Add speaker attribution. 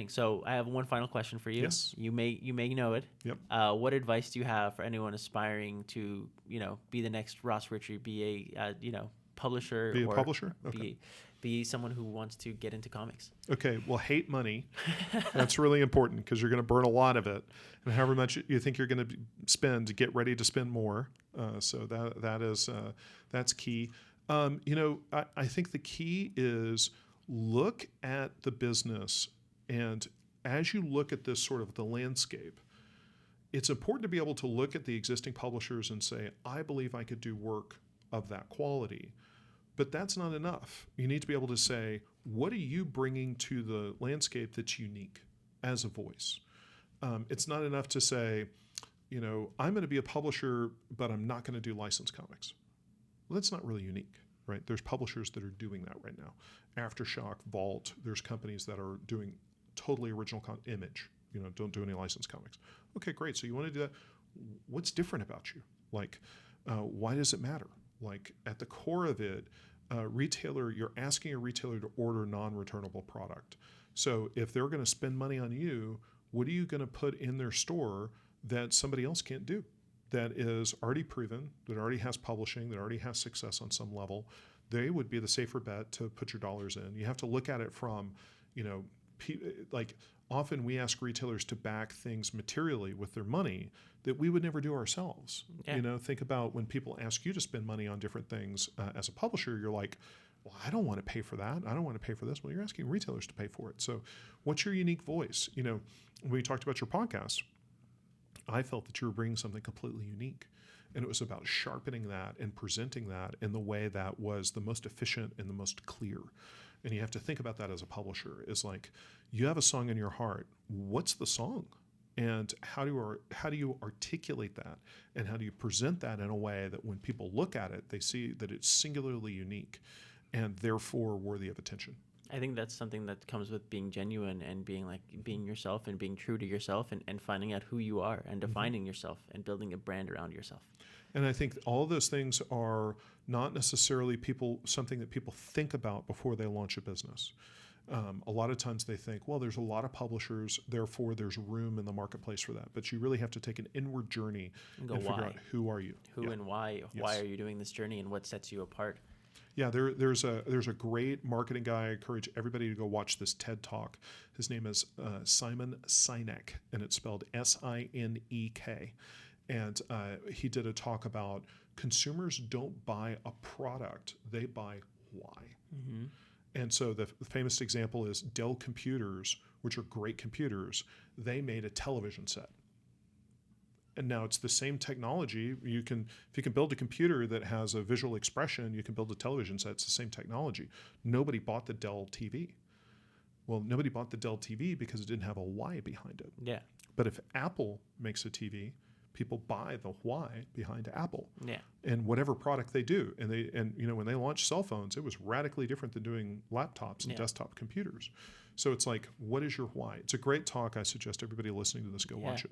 Speaker 1: exciting. So I have one final question for you.
Speaker 2: Yes.
Speaker 1: You may know it.
Speaker 2: Yep.
Speaker 1: What advice do you have for anyone aspiring to, be the next Ross Richie, be a, publisher,
Speaker 2: Be a
Speaker 1: or
Speaker 2: publisher? Okay.
Speaker 1: be someone who wants to get into comics?
Speaker 2: Okay. Well, hate money. That's really important because you're going to burn a lot of it. And however much you think you're going to spend, get ready to spend more. So that's key. I think the key is look at the business, and as you look at this sort of the landscape, it's important to be able to look at the existing publishers and say, I believe I could do work of that quality. But that's not enough. You need to be able to say, what are you bringing to the landscape that's unique as a voice? It's not enough to say, I'm going to be a publisher, but I'm not going to do licensed comics. Well, that's not really unique, right? There's publishers that are doing that right now. Aftershock, Vault, there's companies that are doing totally original Image, don't do any licensed comics. Okay, great. So you want to do that. What's different about you? Like, why does it matter? Like, at the core of it, you're asking a retailer to order non-returnable product. So if they're going to spend money on you, what are you going to put in their store that somebody else can't do? That is already proven, that already has publishing, that already has success on some level. They would be the safer bet to put your dollars in. You have to look at it from, like often we ask retailers to back things materially with their money that we would never do ourselves. Yeah. Think about when people ask you to spend money on different things as a publisher, you're like, well, I don't want to pay for that. I don't want to pay for this. Well, you're asking retailers to pay for it. So what's your unique voice? When we talked about your podcast, I felt that you were bringing something completely unique. And it was about sharpening that and presenting that in the way that was the most efficient and the most clear. And you have to think about that as a publisher. Is like, you have a song in your heart. What's the song? And how do you articulate that? And how do you present that in a way that when people look at it, they see that it's singularly unique and therefore worthy of attention?
Speaker 1: I think that's something that comes with being genuine and being yourself and being true to yourself and finding out who you are and defining yourself and building a brand around yourself.
Speaker 2: And I think all of those things are not necessarily something that people think about before they launch a business. A lot of times they think, well, there's a lot of publishers, therefore there's room in the marketplace for that. But you really have to take an inward journey and figure out who are you.
Speaker 1: Who and why. Yes. Why are you doing this journey and what sets you apart?
Speaker 2: Yeah, there's a great marketing guy. I encourage everybody to go watch this TED Talk. His name is Simon Sinek, and it's spelled S-I-N-E-K. And he did a talk about consumers don't buy a product, they buy why. Mm-hmm. And so the famous example is Dell computers, which are great computers. They made a television set. And now it's the same technology. If you can build a computer that has a visual expression, you can build a television set. It's the same technology. Nobody bought the Dell TV. Well, nobody bought the Dell TV because it didn't have a why behind it.
Speaker 1: Yeah.
Speaker 2: But if Apple makes a TV, people buy the why behind Apple.
Speaker 1: Yeah.
Speaker 2: And whatever product they do. And when they launched cell phones, it was radically different than doing laptops and desktop computers. So it's like, what is your why? It's a great talk. I suggest everybody listening to this go watch it.